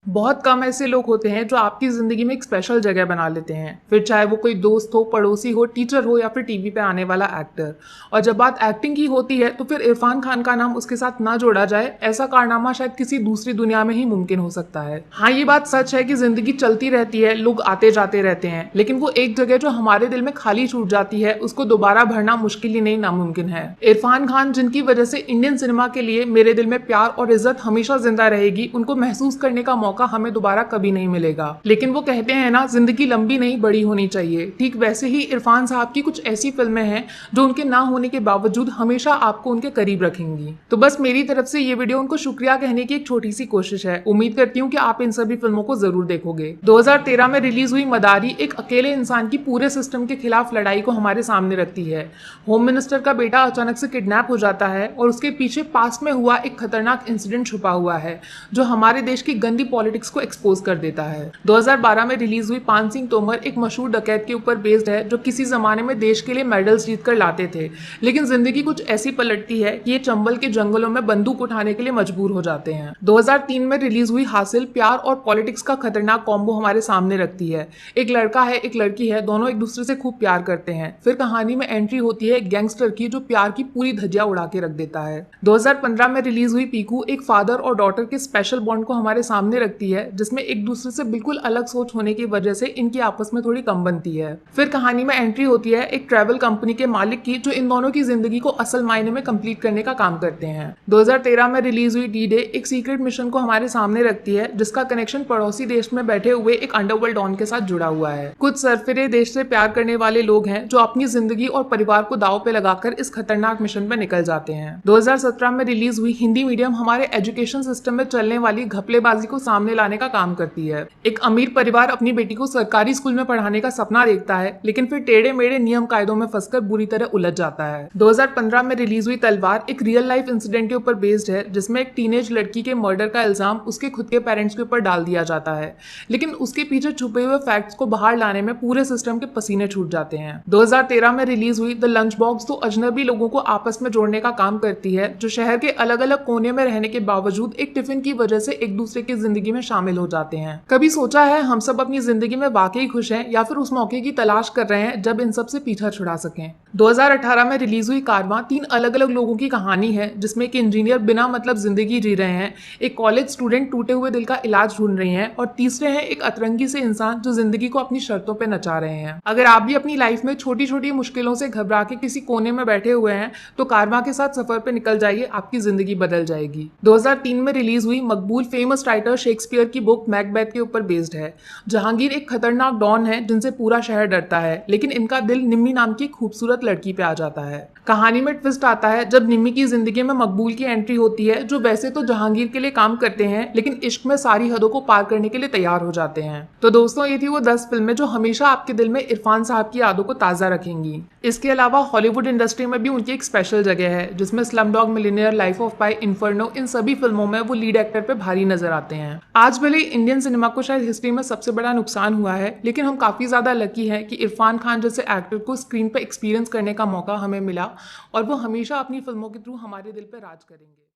बहुत कम ऐसे लोग होते हैं जो आपकी ज़िंदगी में एक स्पेशल जगह बना लेते हैं, फिर चाहे वो कोई दोस्त हो, पड़ोसी हो, टीचर हो या फिर टीवी पे आने वाला एक्टर। और जब बात एक्टिंग की होती है तो फिर इरफान खान का नाम उसके साथ ना जोड़ा जाए, ऐसा कारनामा शायद किसी दूसरी दुनिया में ही मुमकिन हो सकता है। हाँ, ये बात सच है कि ज़िंदगी चलती रहती है, लोग आते जाते रहते हैं, लेकिन वो एक जगह जो हमारे दिल में खाली छूट जाती है उसको दोबारा भरना मुश्किल ही नहीं नामुमकिन है। इरफान खान, जिनकी वजह से इंडियन सिनेमा के लिए मेरे दिल में प्यार और इज्जत हमेशा जिंदा रहेगी, उनको महसूस करने का मौका हमें दोबारा कभी नहीं मिलेगा। लेकिन वो कहते हैं ना, जिंदगी लंबी नहीं बड़ी होनी चाहिए। ठीक वैसे ही इरफान साहब की कुछ ऐसी फिल्में हैं जो उनके ना होने के बावजूद हमेशा आपको उनके करीब रखेंगी। तो बस मेरी तरफ से ये वीडियो उनको शुक्रिया कहने की एक छोटी सी कोशिश है। उम्मीद करती हूँ कि आप इन सभी फिल्मों को जरूर देखोगे। 2013 में रिलीज हुई मदारी एक अकेले इंसान की पूरे सिस्टम के खिलाफ लड़ाई को हमारे सामने रखती है। होम मिनिस्टर का बेटा अचानक से किडनैप हो जाता है और उसके पीछे पास्ट में हुआ एक खतरनाक इंसिडेंट छुपा हुआ है जो हमारे देश की गंदी पॉलिटिक्स को एक्सपोज कर देता है। 2012 में रिलीज हुई पान सिंह तोमर एक मशहूर डकैत के ऊपर बेस्ड है जो किसी जमाने में देश के लिए मेडल्स जीत कर लाते थे, लेकिन जिंदगी कुछ ऐसी पलटती है कि ये चंबल के जंगलों में बंदूक उठाने के लिए मजबूर हो जाते हैं। 2003 में रिलीज हुई हासिल प्यार और पॉलिटिक्स का खतरनाक कॉम्बो हमारे सामने रखती है। एक लड़का है, एक लड़की है, दोनों एक दूसरे से खूब प्यार करते हैं। फिर कहानी में एंट्री होती है एक गैंगस्टर की जो प्यार की पूरी धज्जियां उड़ा के रख देता है। 2015 में रिलीज हुई पीकू एक फादर और डॉटर के स्पेशल बॉन्ड को हमारे सामने रखती है, जिसमें एक दूसरे से बिल्कुल अलग सोच होने की वजह से इनकी आपस में थोड़ी कम बनती है। फिर कहानी में एंट्री होती है एक ट्रैवल कंपनी के मालिक की जो इन दोनों की जिंदगी को असल मायने में कंप्लीट करने का काम करते हैं। 2013 में रिलीज हुई डी डे एक सीक्रेट मिशन को हमारे सामने रखती है जिसका कनेक्शन पड़ोसी देश में बैठे हुए एक अंडरवर्ल्ड डॉन के साथ जुड़ा हुआ है। कुछ सरफिरे देश से प्यार करने वाले लोग हैं जो अपनी जिंदगी और परिवार को दांव पे लगाकर इस खतरनाक मिशन पे निकल जाते हैं। 2017 में रिलीज हुई हिंदी मीडियम हमारे एजुकेशन सिस्टम में चलने वाली घपलेबाजी को सामने लाने का काम करती है। एक अमीर परिवार अपनी बेटी को सरकारी स्कूल में पढ़ाने का सपना देखता है, लेकिन फिर टेढ़े मेढ़े नियम कायदों में फंसकर बुरी तरह उलझ जाता है। 2015 में रिलीज हुई तलवार एक रियल लाइफ इंसिडेंट के ऊपर बेस्ड है जिसमें एक टीनेज लड़की के मर्डर का इल्जाम उसके खुद के पेरेंट्स के ऊपर डाल दिया जाता है, लेकिन उसके पीछे छुपे हुए फैक्ट्स को बाहर लाने में पूरे सिस्टम के पसीने छूट जाते हैं। 2013 में रिलीज हुई द लंच बॉक्स तो अजनबी लोगों को आपस में जोड़ने का काम करती है जो शहर के अलग अलग कोने में रहने के बावजूद एक टिफिन की वजह से एक दूसरे की जिंदगी में शामिल हो जाते हैं। कभी सोचा है हम सब अपनी जिंदगी में वाकई खुश हैं या फिर उस मौके की तलाश कर रहे हैं जब इन सब से पीछा छुड़ा सकें। 2018 में रिलीज हुई कारवां 3 अलग अलग लोगों की कहानी है जिसमें एक इंजीनियर बिना मतलब जिंदगी जी रहे हैं, एक कॉलेज स्टूडेंट टूटे हुए दिल का इलाज ढूंढ रही हैं और तीसरे हैं एक अतरंगी से इंसान जो जिंदगी को अपनी शर्तों पे नचा रहे हैं। अगर आप भी अपनी लाइफ में छोटी छोटी मुश्किलों से घबरा के किसी कोने में बैठे हुए हैं तो कारवां के साथ सफर पे निकल जाइए, आपकी जिंदगी बदल जाएगी। 2003 में रिलीज हुई मकबूल फेमस राइटर शेक्सपियर की बुक मैकबेथ के ऊपर बेस्ड है। जहांगीर एक खतरनाक डॉन है जिनसे पूरा शहर डरता है, लेकिन इनका दिल निम्मी नाम की खूबसूरत लड़की पे आ जाता है। कहानी में ट्विस्ट आता है जब निम्मी की जिंदगी में मकबूल की एंट्री होती है जो वैसे तो जहांगीर के लिए काम करते हैं लेकिन इश्क में सारी हदों को पार करने के लिए तैयार हो जाते हैं। तो दोस्तों, ये थी वो 10 फिल्में जो हमेशा आपके दिल में इरफान साहब की यादों को ताज़ा रखेंगी। इसके अलावा हॉलीवुड इंडस्ट्री में भी उनकी एक स्पेशल जगह है जिसमें Slumdog Millionaire, Life of Pi, Inferno, इन सभी फिल्मों में वो लीड एक्टर पे भारी नजर आते हैं। आज भले इंडियन सिनेमा को शायद हिस्ट्री में सबसे बड़ा नुकसान हुआ है, लेकिन हम काफी ज्यादा लकी हैं कि इरफान खान जैसे एक्टर को स्क्रीन पर एक्सपीरियंस करने का मौका हमें मिला और वो हमेशा अपनी फिल्मों के थ्रू हमारे दिल पर राज करेंगे।